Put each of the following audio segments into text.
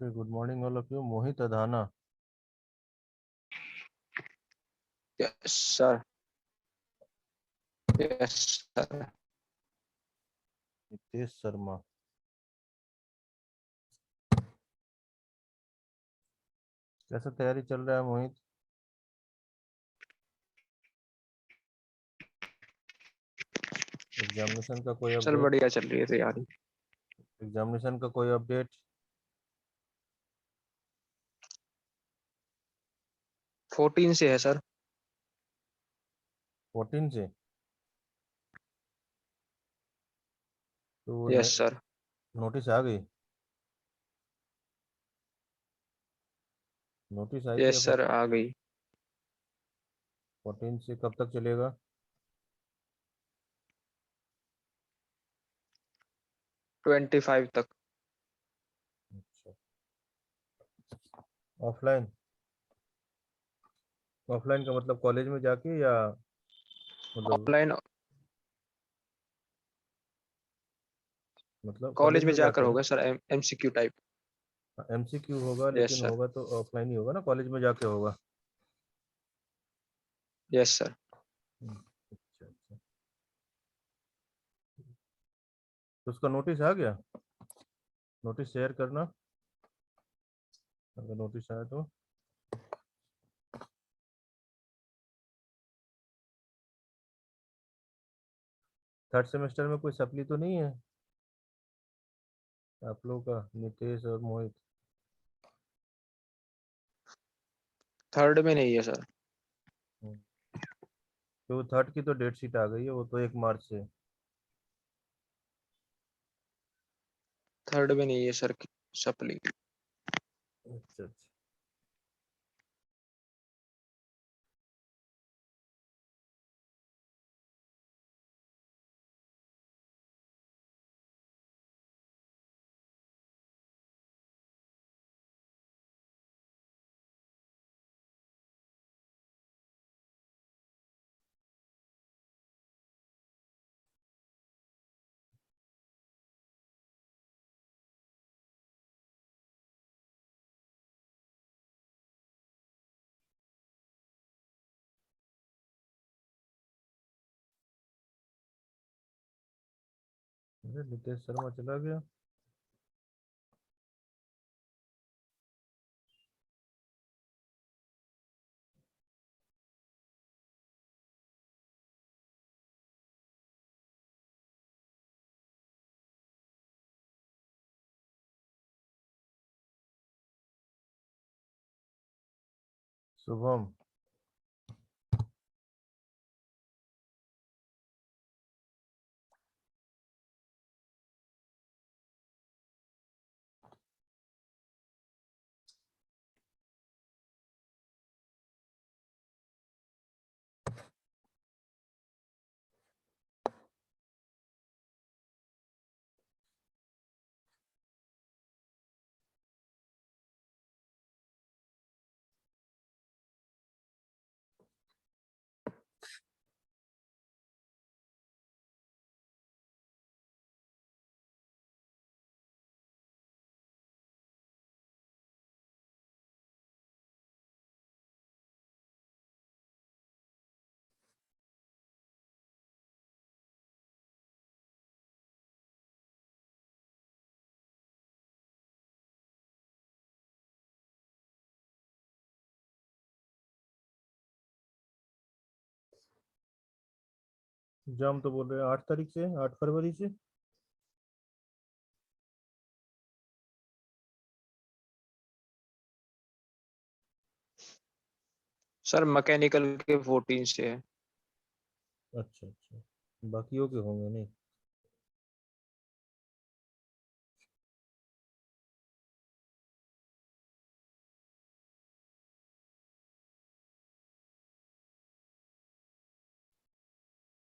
Okay, good morning, all of you. Mohit Adhana, Yes, sir. Yes, sir. Nitesh Sharma. कैसा तैयारी चल रहा है मोहित? एग्जामिनेशन का कोई सर अपडेट? बढ़िया चल रही है तैयारी। एग्जामिनेशन का कोई अपडेट? 14 से है सर। 14 से? तो यस सर। नोटिस आ गई? नोटिस आई थी यस अब? सर आ गई। 14 से कब तक चलेगा? 25 तक। अच्छा। ऑफलाइन? ऑफलाइन का मतलब कॉलेज में जाके या मतलब ऑफलाइन कॉलेज कॉलेज में में जाकर जाके? होगा सर, एमसीक्यू टाइप। एमसीक्यू होगा, यस लेकिन सर। होगा तो ऑफलाइन ही होगा ना, कॉलेज में जाके होगा? Yes sir. अच्छा अच्छा। तो उसका नोटिस आ गया? नोटिस शेयर करना अगर नोटिस आया तो। थर्ड सेमेस्टर में कोई सप्ली तो नहीं है आप लोगों का, नितेश और मोहित? थर्ड में नहीं है सर। हम्म। तो थर्ड की तो डेट शीट आ गई है, वो तो 1 मार्च से। थर्ड में नहीं है सर सप्ली। अच्छा अच्छा। अरे नितेश शर्मा चला गया। शुभम। जाम तो बोल रहे हैं 8 तारीख से, 8 फरवरी से। सर मैकेनिकल के 14 से है। अच्छा अच्छा। बाकियों के होंगे नहीं?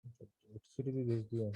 अच्छा, भी भेज दिया?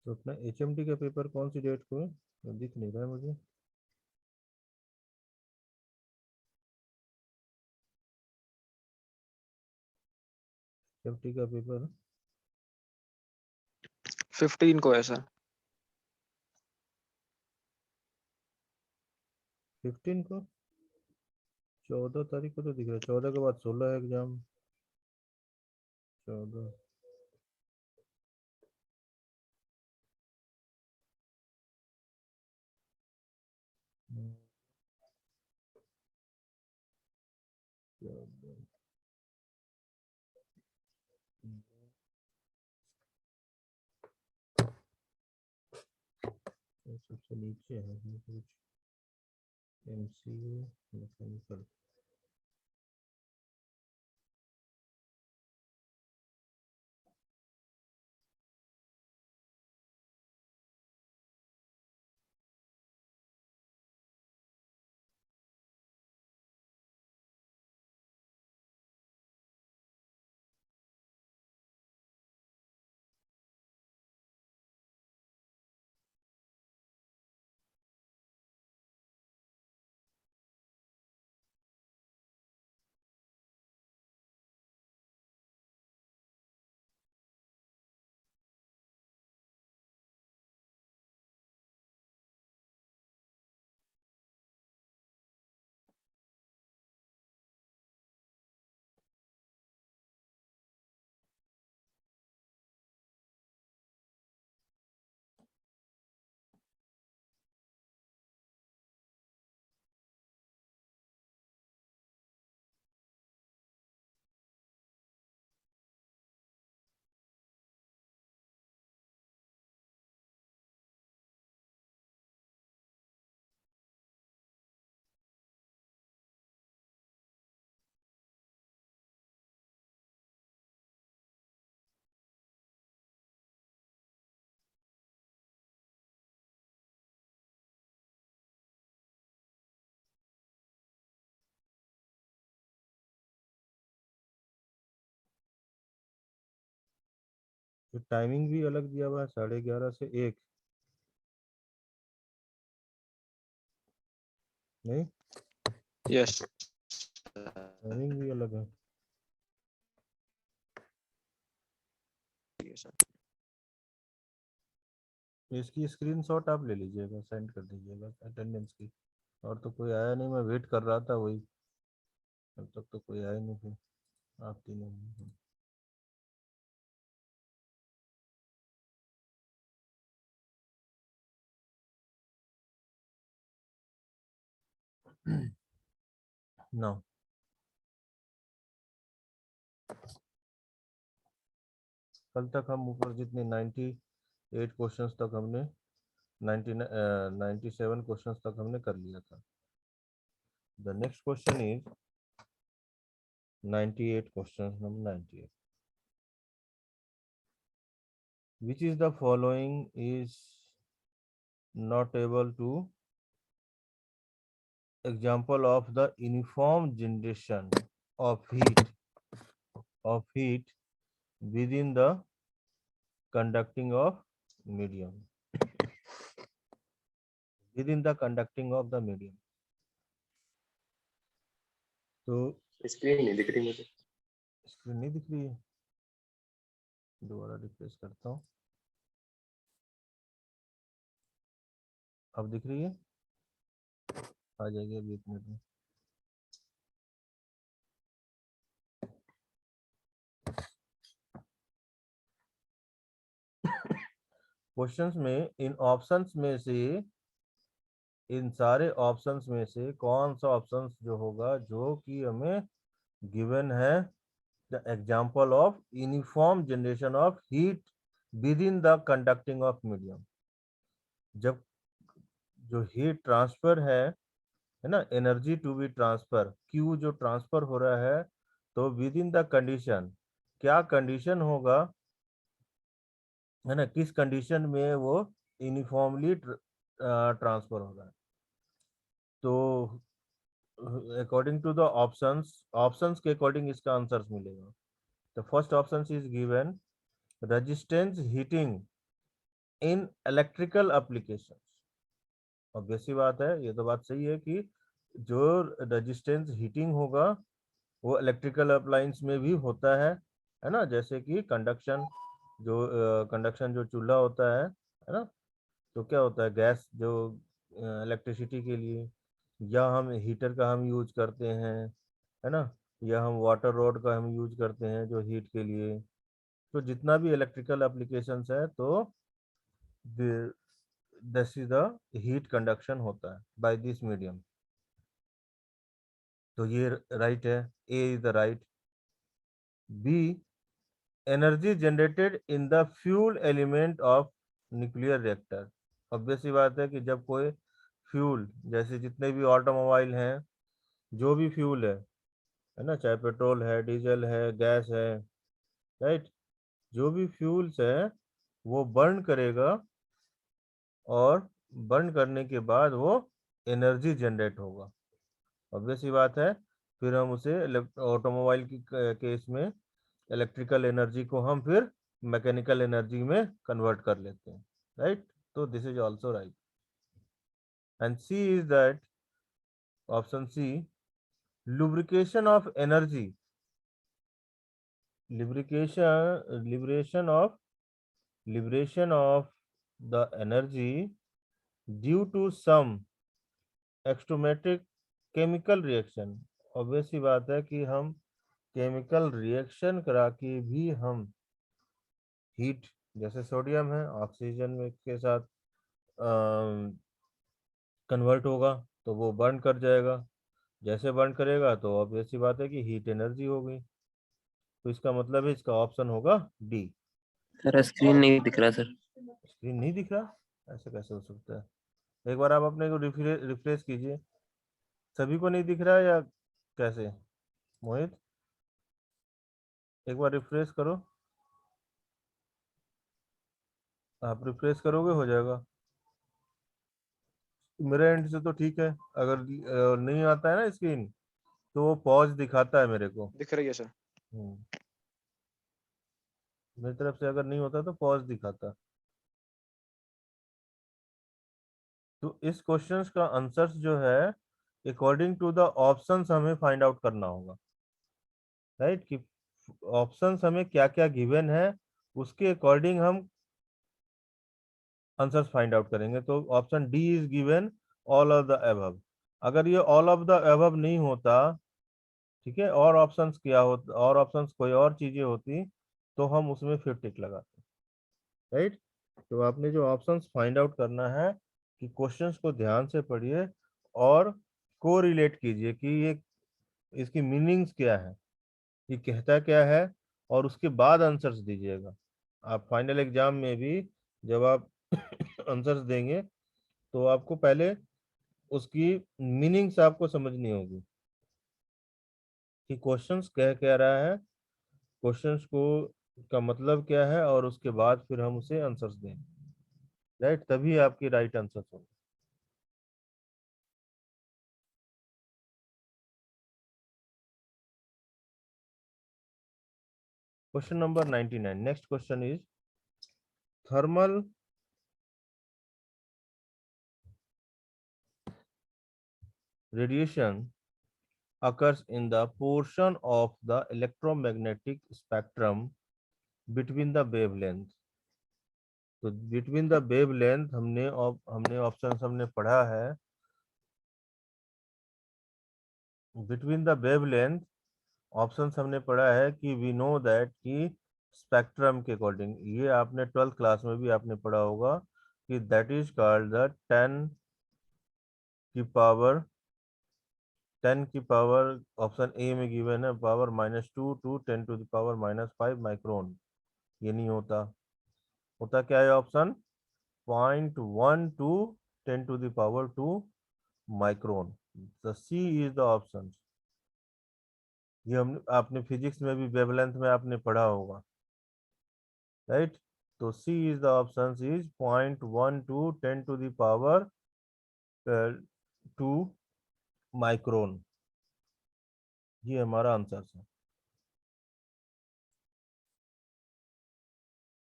तो अपना HMT का पेपर कौन सी डेट को है? तो दिख नहीं रहा है मुझे। HMT का पेपर 15 को है सर। 15 को, 14 तारीख को तो दिख रहा है। 14 के बाद 16 है एग्जाम। 14, हम्म, 14, ये सबसे नीचे है कुछ MCU मैकेनिकल। तो टाइमिंग भी अलग दिया हुआ है, 11:30 से 1। नहीं, यस टाइमिंग भी अलग है। सर। इसकी स्क्रीनशॉट आप ले लीजिएगा, सेंड कर दीजिएगा अटेंडेंस की। और तो कोई आया नहीं, मैं वेट कर रहा था वही, अब तक तो कोई आया नहीं फिर। आप तीनों नो। कल तक हम ऊपर जितने 98 क्वेश्चंस तक हमने 97 क्वेश्चंस तक हमने कर लिया था। The next question is 98 question number 98। Which is the following is not able to example of the uniform generation of heat within the conducting of medium, within the conducting of the medium। तो screen नहीं दिख रही मुझे। Screen नहीं दिख रही है, दोबारा रिफ्रेश करता हूँ। अब दिख रही है, आ जाएगी अभी 1 मिनट में। क्वेश्चंस में इन ऑप्शंस में से, इन सारे ऑप्शंस में से कौन सा ऑप्शंस जो होगा जो कि हमें गिवन है the example of uniform generation of heat within the conducting of medium. जब जो हीट ट्रांसफर है ना, energy to be transfer, Q जो ट्रांसफर हो रहा है, तो विद इन द कंडीशन, क्या कंडीशन होगा, है ना, किस कंडीशन में वो यूनिफॉर्मली ट्रांसफर हो रहा है। तो अकॉर्डिंग टू द ऑप्शंस के अकॉर्डिंग इसका आंसर मिलेगा। The first option is given resistance heating in electrical applications. Obvious सी बात है, ये तो बात सही है कि जो रेजिस्टेंस हीटिंग होगा वो इलेक्ट्रिकल अप्लायंस में भी होता है ना, जैसे कि कंडक्शन, जो कंडक्शन जो चूल्हा होता है ना, तो क्या होता है, गैस जो इलेक्ट्रिसिटी के लिए, या हम हीटर का हम यूज करते हैं, है ना, या हम वाटर रॉड का हम यूज करते हैं जो हीट के लिए। तो जितना भी इलेक्ट्रिकल एप्लीकेशंस है, तो this is the heat conduction होता है बाय दिस मीडियम। तो ये राइट है, A is the right. B, energy generated in the fuel element of nuclear reactor. Obvious सी बात है कि जब कोई फ्यूल, जैसे जितने भी ऑटोमोबाइल हैं, जो भी फ्यूल है ना, चाहे पेट्रोल है, डीजल है, गैस है, राइट, जो भी फ्यूल्स है वो बर्न करेगा, और बर्न करने के बाद वो एनर्जी जनरेट होगा। ऑब्वियस सी बात है, फिर हम उसे ऑटोमोबाइल की केस में इलेक्ट्रिकल एनर्जी को हम फिर मैकेनिकल एनर्जी में कन्वर्ट कर लेते हैं, राइट। तो this is also right. And C is that, option C, lubrication of energy, liberation of the energy due to some exothermic chemical reaction. Obvious सी बात है कि हम केमिकल रिएक्शन करा के भी हम हीट, जैसे सोडियम है ऑक्सीजन में के साथ कन्वर्ट होगा, तो वो बर्न कर जाएगा। जैसे बर्न करेगा तो ऑब्वियस सी बात है कि हीट एनर्जी हो गई। तो इसका मतलब है इसका ऑप्शन होगा डी। सर स्क्रीन नहीं दिख रहा सर। स्क्रीन नहीं दिख रहा, ऐसे कैसे हो सकता है? एक बार आप अपने को रिफ्रेश कीजिए। सभी को नहीं दिख रहा है या कैसे? मोहित, एक बार रिफ्रेश करो। आप रिफ्रेश करोगे हो जाएगा। मेरे एंड से तो ठीक है। अगर नहीं आता है ना स्क्रीन, तो वो पॉज दिखाता है मेरे को। दिख रही है सर। हम्म, मेरी तरफ से अगर नहीं होता तो पॉज दिखाता। तो इस क्वेश्चन का आंसर जो है, अकॉर्डिंग टू द ऑप्शंस हमें फाइंड आउट करना होगा, राइट, कि ऑप्शंस हमें क्या क्या गिवन है, उसके अकॉर्डिंग हम आंसर्स फाइंड आउट करेंगे। तो option D is given, all of the above. अगर ये ऑल ऑफ द अबव नहीं होता, ठीक है, और ऑप्शंस क्या होता, और ऑप्शंस कोई और चीजें होती, तो हम उसमें फिर टिक लगाते, राइट। तो आपने जो ऑप्शंस फाइंड आउट करना है, कि क्वेश्चंस को ध्यान से पढ़िए और को रिलेट कीजिए कि ये इसकी मीनिंग्स क्या है, ये कहता क्या है, और उसके बाद आंसर्स दीजिएगा। आप फाइनल एग्जाम में भी जब आप आंसर्स देंगे, तो आपको पहले उसकी मीनिंग्स आपको समझनी होगी कि क्वेश्चंस कह क्या रहा है, क्वेश्चंस को का मतलब क्या है, और उसके बाद फिर हम उसे आंसर्स दें, राइट, तभी आपकी राइट आंसर होगा। Question number 99, next question is thermal radiation occurs in the portion of the electromagnetic spectrum between the wavelength। तो बिटवीन द वेवलेंथ हमने ऑप्शन हमने पढ़ा है। बिटवीन द वेवलेंथ ऑप्शन हमने पढ़ा है कि वी नो दैट कि स्पेक्ट्रम के अकॉर्डिंग, ये आपने 12th क्लास में भी आपने पढ़ा होगा कि दैट इज कॉल्ड द 10 की पावर, 10 की पावर, ऑप्शन ए में गिवन है पावर -2 टू 10⁻⁻5 माइक्रोन। ये नहीं होता। होता क्या है option? 0.1 to 10⁻² micron. The C is the option. ये हम आपने फिजिक्स में भी वेवलेंथ में आपने पढ़ा होगा, राइट। तो C is the option, is 0.1 to 10⁻², micron. ये हमारा आंसर है।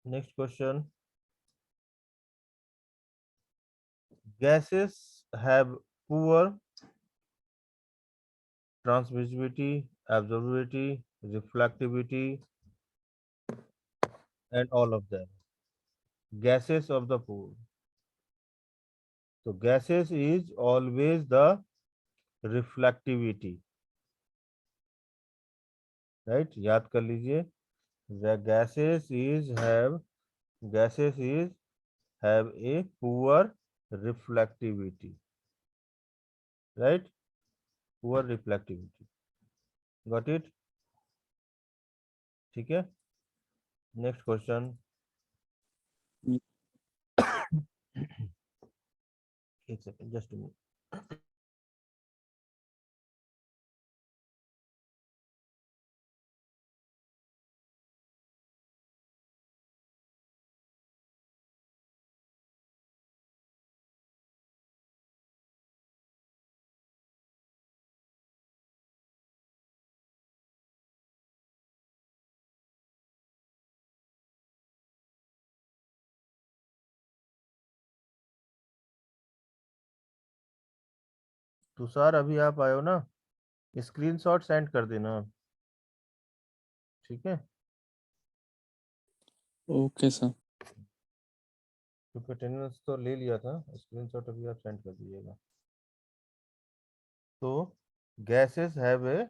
Next question, gases have poor transmissivity, absorptivity, reflectivity, and all of them. Gases of the pool. So gases is always the reflectivity, right? याद कर लीजिए. The gases is have a poor reflectivity, right? Poor reflectivity. Got it? ठीक है. Next question. एक second, just a minute. Tushar अभी आप आए हो ना, स्क्रीनशॉट सेंड कर देना, ठीक है? Okay sir. क्योंकि अटेंडेंस तो ले लिया था, स्क्रीनशॉट अभी आप सेंड कर दीजिएगा. तो gases have a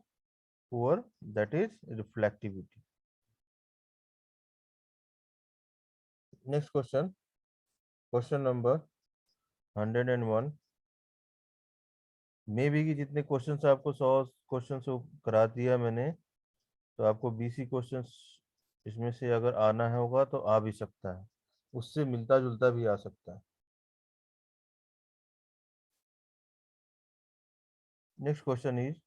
poor, that is reflectivity. Next question, question number 101. May be कि जितने क्वेश्चंस आपको 100 क्वेश्चन से करा दिया मैंने, तो आपको 20 क्वेश्चंस इसमें से अगर आना है होगा तो आ भी सकता है, उससे मिलता जुलता भी आ सकता है. Next question is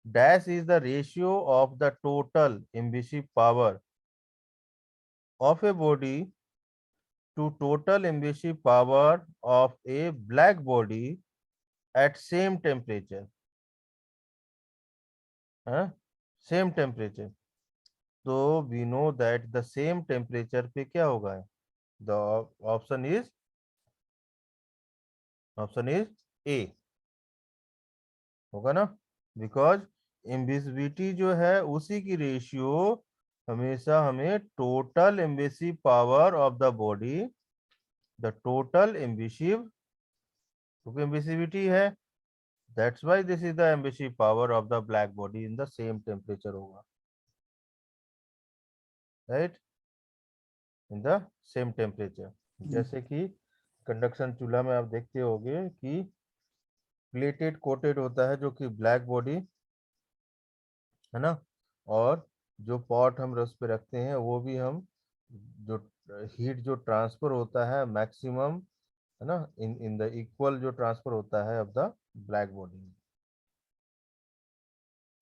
dash is the ratio of the total embasive power of a body to total embasive power of a black body at same temperature. Same temperature. So we know that the same temperature पे क्या होगा? The option is A होगा ना, because इम्बिसिविटी जो है उसी की ratio हमेशा हमें total emissive power of the body, the total emissive, क्योंकि एम्बिसिविटी है, that's why this is the emissive power of the black body in the same temperature होगा, राइट? In the same temperature. जैसे कि कंडक्शन चूल्हा में आप देखते होंगे कि प्लेटेड कोटेड होता है जो कि ब्लैक बॉडी है ना, और जो पॉट हम रस पे रखते हैं वो भी हम जो हीट जो ट्रांसफर होता है मैक्सिमम, है ना, इन द इक्वल जो ट्रांसफर होता है of the black body,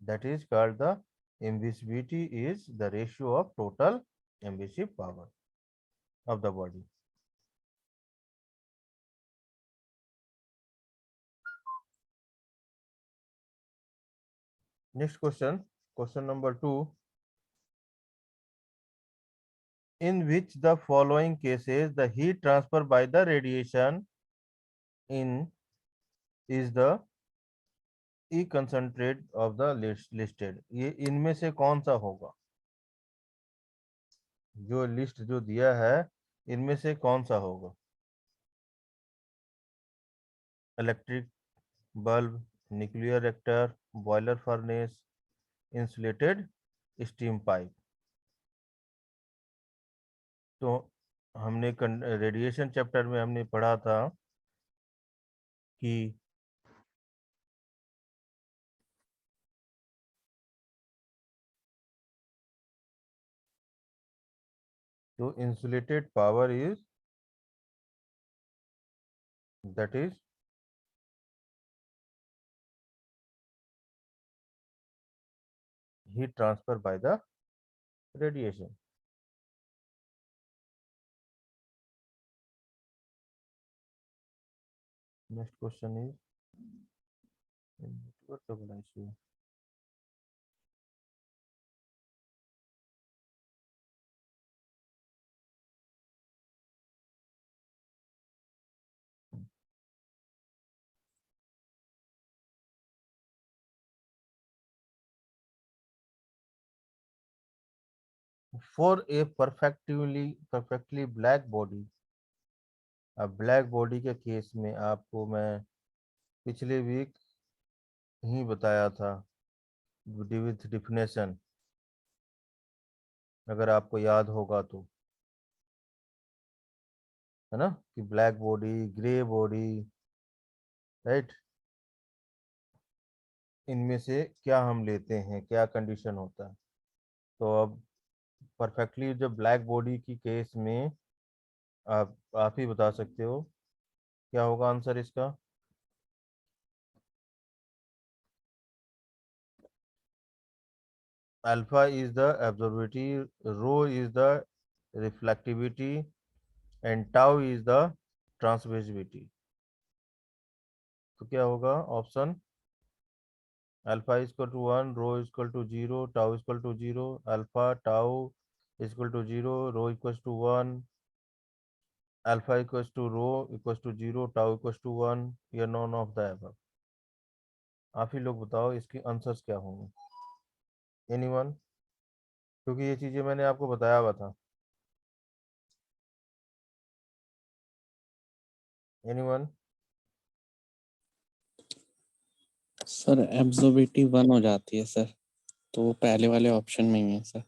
that is called the emissivity is the ratio of total emissive power of the body. Next question, question number 2. In which the following cases the heat transfer by the radiation in is the E concentrate of the listed. ये इनमें से कौन सा होगा? जो list जो दिया है इनमें से कौन सा होगा? Electric bulb, nuclear reactor, boiler furnace, insulated steam pipe. तो हमने रेडिएशन चैप्टर में हमने पढ़ा था कि तो insulated power is, that is heat transfer by the radiation. Next question is network double issue. For a perfectly black body. अब black body के केस में आपको मैं पिछले वीक ही बताया था विथ डिफिनेशन, अगर आपको याद होगा तो, है ना, कि black body, grey body, right, इनमें से क्या हम लेते हैं, क्या कंडीशन होता है। तो अब परफेक्टली जो ब्लैक बॉडी की केस में आप ही बता सकते हो क्या होगा आंसर इसका। Alpha is the absorptivity, rho is the reflectivity, and tau is the transmissivity. तो क्या होगा option, alpha equal to 1, rho equal to 0, tau equal to 0, alpha tau equal to 0, rho equal to 1, alpha equal to rho equal to 0, tau equal to 1, या none of the above. आप ही लोग बताओ इसके answers क्या होंगे। Anyone, क्योंकि ये चीजें मैंने आपको बताया हुआ था। एनीवन। सर एब्जॉर्बिटी 1 हो जाती है सर, तो वो पहले वाले ऑप्शन में ही है सर।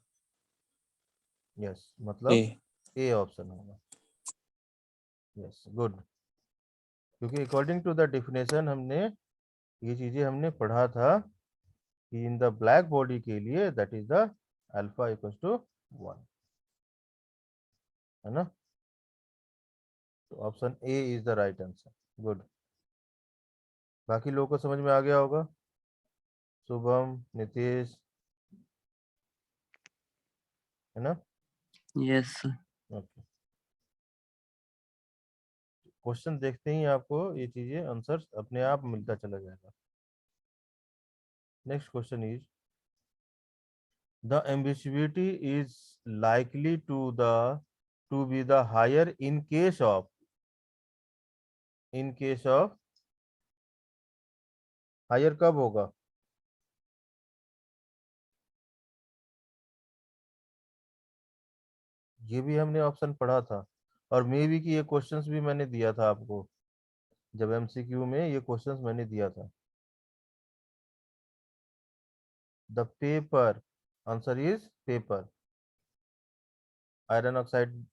यस, ए। मतलब ए ऑप्शन होगा। Yes, good. क्योंकि अकॉर्डिंग टू द डेफिनेशन हमने ये चीजें हमने पढ़ा था कि इन द ब्लैक बॉडी के लिए that is the alpha equal to 1, है ना। तो option A is the right answer. Good. बाकी लोगों को समझ में आ गया होगा, शुभम, नितेश, है ना। Yes sir. ओके, क्वेश्चन देखते ही आपको ये चीजें आंसर अपने आप मिलता चला जाएगा। Next question is the ambiguity is likely to be the higher in case of higher कब होगा। ये भी हमने ऑप्शन पढ़ा था, और मे बी कि ये क्वेश्चंस भी मैंने दिया था आपको, जब एमसीक्यू में ये क्वेश्चंस मैंने दिया था। The paper, answer is paper. Iron oxide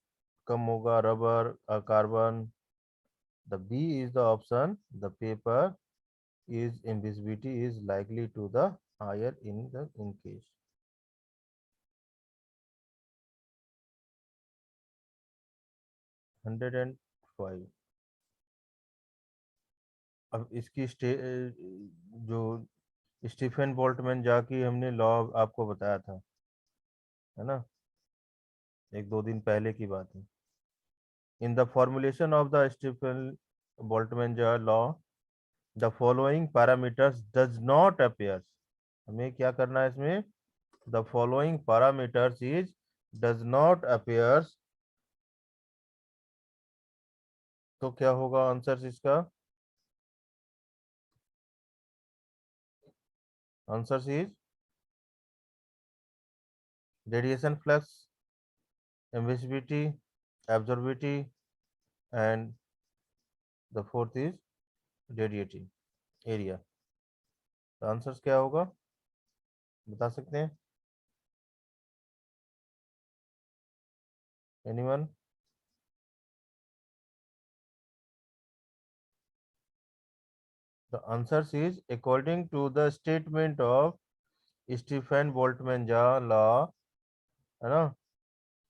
कम होगा, rubber, carbon. The B is the option, the paper is invisibility is likely to the higher in case। 105। अब इसकी जो स्टीफन बोल्टमैन जाके हमने लॉ आपको बताया था, है ना, एक दो दिन पहले की बात है। In the formulation of the Stefan Boltzmann law the following parameters does not appear. हमें क्या करना है इसमें, the following parameters is does not appears. तो क्या होगा आंसर इसका, answer is radiation flux, ambiguity, absorbivity, and the fourth is radiating area. तो आंसर्स क्या होगा बता सकते हैं anyone. The answers is according to the statement of Stefan Boltzmann law, है ना,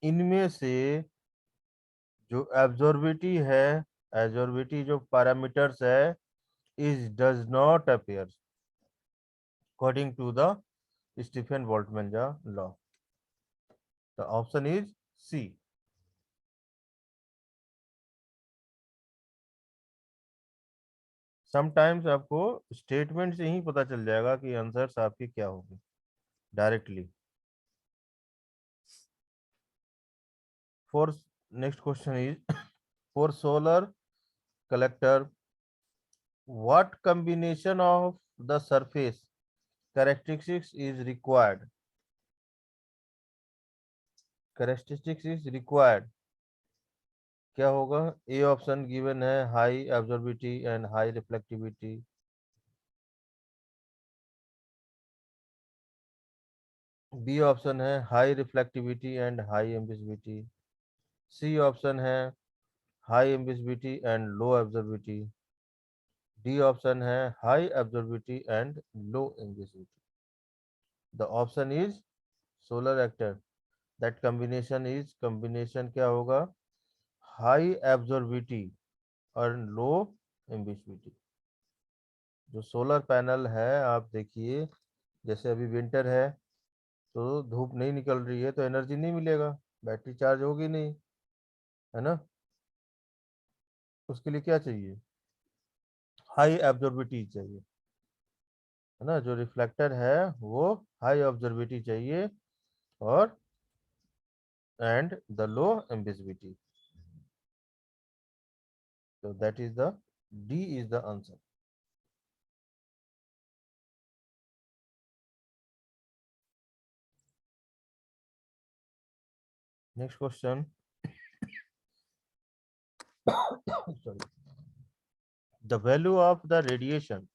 इनमें से जो एब्जॉर्बिविटी जो पैरामीटर्स है is does not appear according to the Stefan Boltzmann law. The option is C. Sometimes आपको स्टेटमेंट से ही पता चल जाएगा कि आंसर्स आपके क्या होंगे directly. For next question is for solar collector, what combination of the surface characteristics is required? Characteristics is required, क्या होगा? ए ऑप्शन गिवन है high absorptivity and high reflectivity, B option है high reflectivity and high emissivity, C option है high emissivity and low absorptivity, D option है high absorptivity and low emissivity. The option is solar collector, that combination क्या होगा? High एब्जॉर्बिटी और लो एम्बिसिविटी। जो solar panel है, आप देखिए, जैसे अभी विंटर है तो धूप नहीं निकल रही है तो एनर्जी नहीं मिलेगा, बैटरी चार्ज होगी नहीं, है ना? उसके लिए क्या चाहिए? हाई एब्जॉर्बिटी चाहिए, है ना? जो रिफ्लेक्टर है वो हाई ऑब्जर्विटी चाहिए और and the low emissivity. so that is the D is the answer. Next question. Sorry. The value of the radiation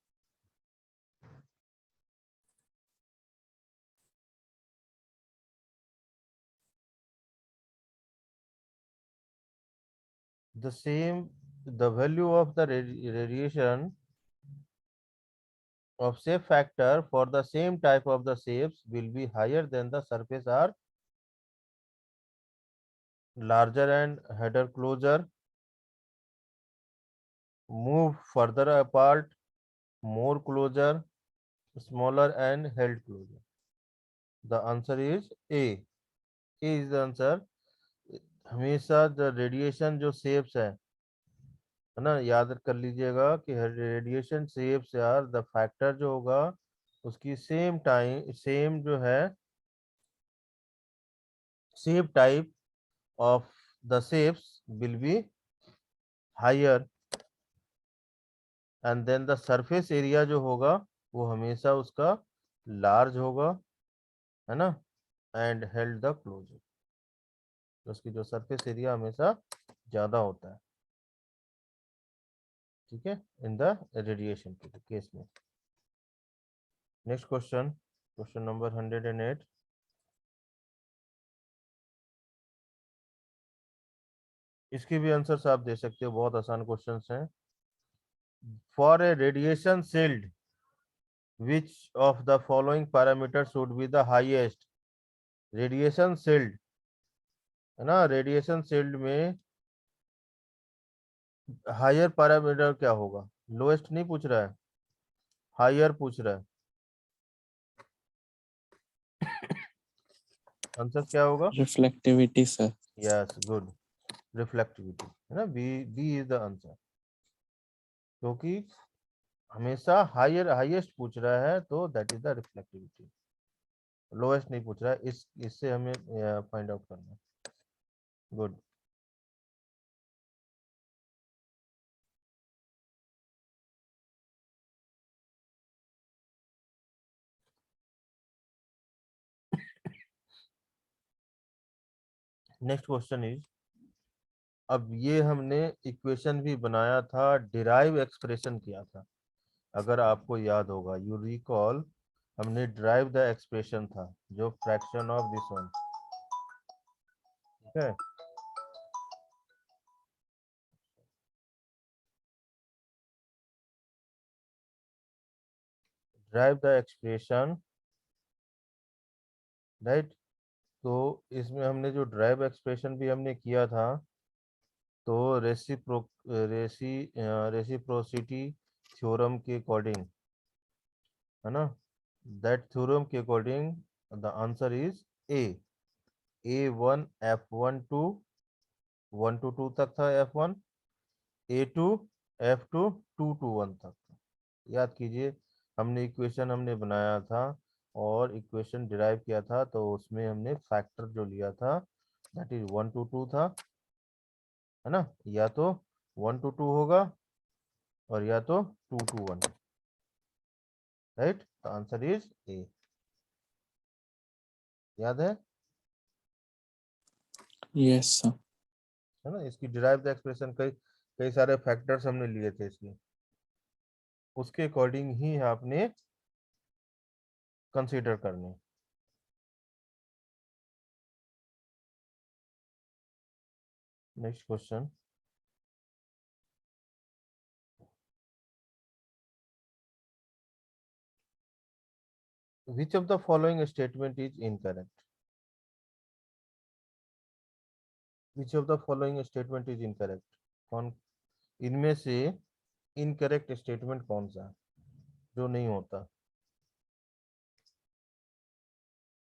the value of the radiation of shape factor for the same type of the shapes will be higher than the surface are larger and header closer, move further apart, more closer, smaller and held closer. The answer is A. A is the answer. हमेशा the radiation जो shapes है ना, याद कर लीजिएगा कि radiation shapes यार the factor जो होगा उसकी सेम जो है shape type of the shapes will be higher and then the surface area जो होगा वो हमेशा उसका लार्ज होगा, है ना? एंड हेल्ड द क्लोजर, उसकी जो सरफेस एरिया हमेशा ज्यादा होता है, ठीक है, इन द रेडिएशन के केस में। Next question, question number 108। इसके भी आंसर्स आप दे सकते हो, बहुत आसान क्वेश्चंस हैं। For a radiation shield which of the following parameters should be the highest? Radiation shield, है ना, रेडिएशन शील्ड में हायर पैरामीटर क्या होगा? लोएस्ट नहीं पूछ रहा है, हायर पूछ रहा है। आंसर क्या होगा? Reflectivity sir. Yes, good, reflectivity, है ना? B, B is the answer, क्योंकि हमेशा हाईएस्ट पूछ रहा है तो that is the reflectivity, lowest नहीं पूछ रहा है। इससे हमें फाइंड आउट करना है। गुड। नेक्स्ट क्वेश्चन इज, अब ये हमने इक्वेशन भी बनाया था, डिराइव एक्सप्रेशन किया था, अगर आपको याद होगा, यू रिकॉल, हमने डिराइव द एक्सप्रेशन था जो फ्रैक्शन ऑफ दिस वन, ठीक है? Derive the expression, right? तो इसमें हमने जो ड्राइव एक्सप्रेशन भी हमने किया था, तो रेसिप्रोसिटी थ्योरम के अकॉर्डिंग, है ना, दैट थ्योरम के according the answer is A1 F1 1 to 2 तक था, F1 A2 F2 2 to 1 तक था। याद कीजिए, हमने इक्वेशन हमने बनाया था और इक्वेशन डिराइव किया था, तो उसमें हमने फैक्टर जो लिया था दैट इज 1 to 2 था, है ना? या तो 1 to 2 होगा और या तो 2 to 1, right? The answer is a. याद है? Yes sir. है ना। इसकी डिराइव द एक्सप्रेशन कई कई सारे फैक्टर्स हमने लिए थे इसकी, उसके अकॉर्डिंग ही आपने कंसीडर करने। Next question, which of the following statement is incorrect? Which of the following statement is incorrect? कौन इनमें से इनकरेक्ट स्टेटमेंट कौन सा है जो नहीं होता?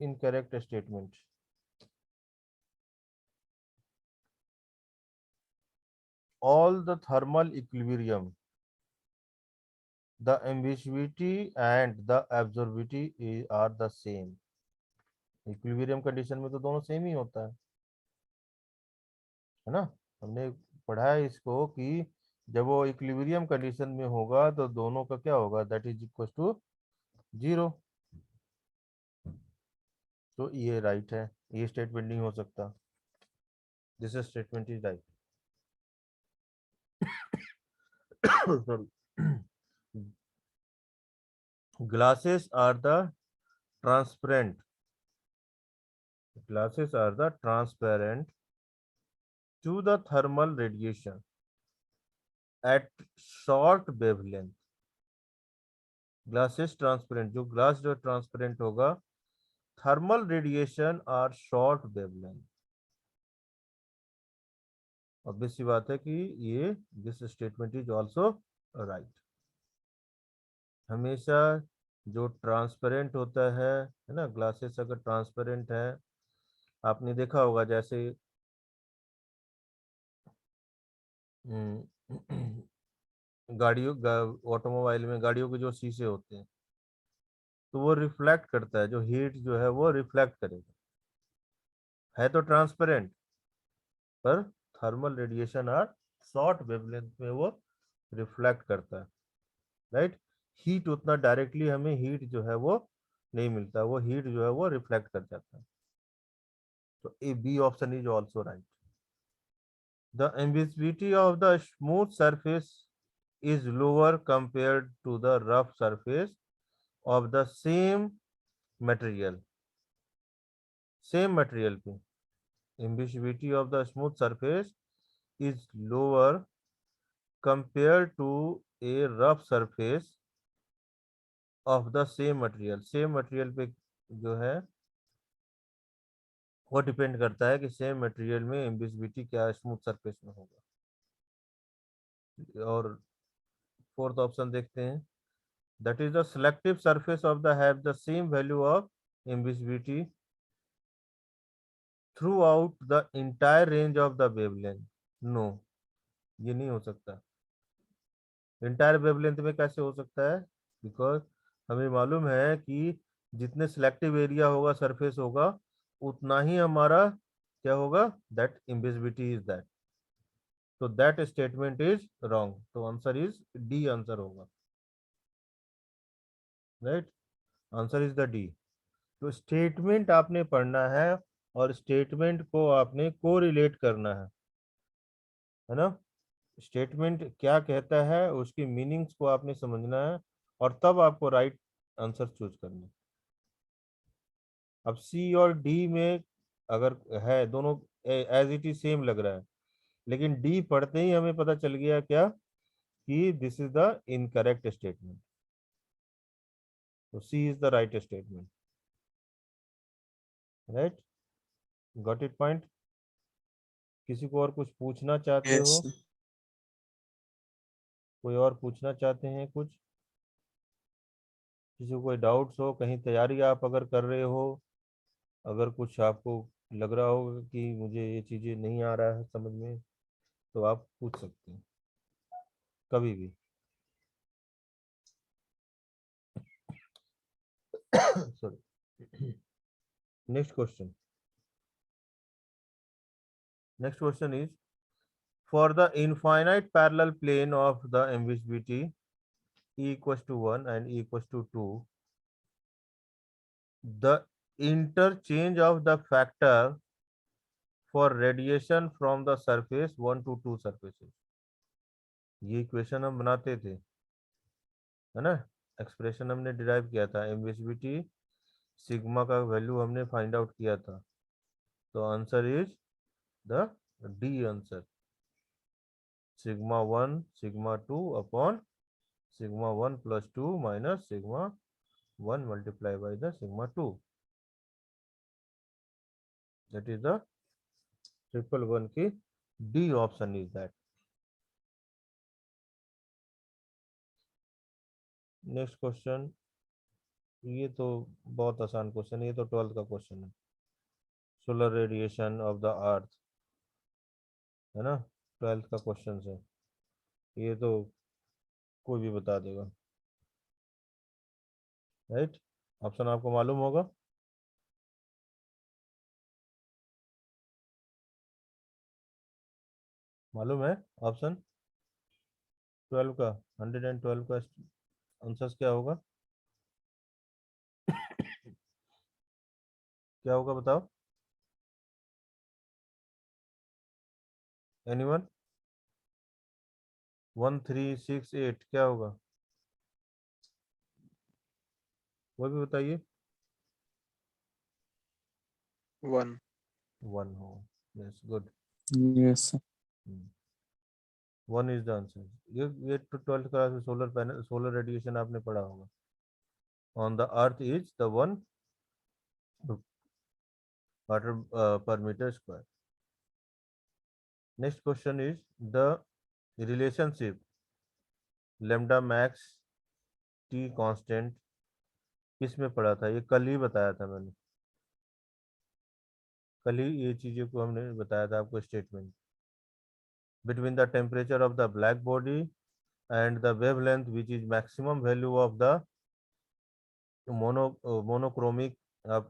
Incorrect statement, all the thermal equilibrium, the emissivity and the absorptivity are the same. Equilibrium condition में तो दोनों सेम ही होता है ना। हमने पढ़ा है इसको कि जब वो इक्विलिब्रियम कंडीशन में होगा तो दोनों का क्या होगा, दैट इज इक्वल टू 0। तो ये राइट है, ये स्टेटमेंट नहीं हो सकता, this statement is right. Sorry, glasses are the transparent, glasses are the transparent to the thermal radiation at short wavelength। Glasses transparent, जो ग्लास जो ट्रांसपेरेंट होगा, thermal radiation are short wavelength. Obvious सी बात है कि ये this statement is also right. हमेशा जो ट्रांसपेरेंट होता है ना, ग्लासेस अगर ट्रांसपेरेंट है, आपने देखा होगा जैसे गाड़ियों ऑटोमोबाइल में गाड़ियों के जो शीशे होते हैं, तो वो रिफ्लेक्ट करता है, जो हीट जो है वो रिफ्लेक्ट करेगा, है तो ट्रांसपेरेंट, पर thermal radiation are short wavelength में वो रिफ्लेक्ट करता है, राइट। हीट उतना डायरेक्टली हमें हीट जो है वो नहीं मिलता, वो हीट जो है वो रिफ्लेक्ट कर जाता है। तो A B option is also right. The ambiguity of the smooth surface is lower compared to the rough surface of the same material। same material पे emissivity of the smooth surface is lower compared to a rough surface of the same material। same material पे जो है वो depend करता है कि same material में ambiguity क्या स्मूथ सरफेस में होगा। और फोर्थ ऑप्शन देखते हैं, that is the selective surface of the have the same value of ambiguity throughout the entire range of the wavelength। no, ये नहीं हो सकता। इंटायर वेवलेंथ में कैसे हो सकता है? बिकॉज हमें मालूम है कि जितने सिलेक्टिव एरिया होगा, सरफेस होगा, उतना ही हमारा क्या होगा, दैट इम्बिग्युइटी इज दैट। तो दैट स्टेटमेंट इज रॉन्ग, तो आंसर इज डी आंसर होगा, right. Answer is the D. तो स्टेटमेंट आपने पढ़ना है और स्टेटमेंट को आपने कोरिलेट करना है ना। स्टेटमेंट क्या कहता है उसकी मीनिंग्स को आपने समझना है और तब आपको राइट आंसर चूज करना है। अब सी और डी में अगर है दोनों एज इट इज सेम लग रहा है, लेकिन डी पढ़ते ही हमें पता चल गया क्या कि this is the incorrect statement. तो C is the right statement, right. Got it point? किसी को और कुछ पूछना चाहते यस हो? कोई और पूछना चाहते हैं कुछ? किसी को कोई डाउट्स हो, कहीं तैयारी आप अगर कर रहे हो, अगर कुछ आपको लग रहा होगा कि मुझे ये चीज़ें नहीं आ रहा है समझ में, तो आप पूछ सकते हैं कभी भी। Sorry. Next question, next question is for the infinite parallel plane of the ambiguity E equals to 1 and E equals to 2, the interchange of the factor for radiation from the surface 1 to 2 surfaces. ये equation हम बनाते थे, है ना, expression हमने derive किया था, emissivity sigma का वैल्यू हमने फाइंड आउट किया था। तो answer is the D answer, sigma 1 sigma 2 upon sigma 1 plus 2 minus sigma 1 multiply by the sigma 2, that is the 111 की D option is that. Next question, ये तो बहुत आसान क्वेश्चन है, ये तो 12th का क्वेश्चन है। Solar radiation of the earth, है ना, 12th का क्वेश्चन है, ये तो कोई भी बता देगा, राइट। ऑप्शन आपको मालूम होगा, मालूम है ऑप्शन 12 का, 112 का आंसर क्या होगा? क्या होगा बताओ, एनीवन? 1368 क्या होगा, वो भी बताइए। 1. 1 हो, yes good, yes sir. 1 is the answer. ये तो 12th क्लास में सोलर पैनल, सोलर रेडिएशन आपने पढ़ा होगा। On the earth is the 1 water per meter square. Next question is the relationship lambda max t constant किस में पढ़ा था? ये कल ही बताया था मैंने, कल ही ये चीज़ों को हमने बताया था आपको। Statement between the temperature of the black body and the wavelength which is maximum value of the monochromic of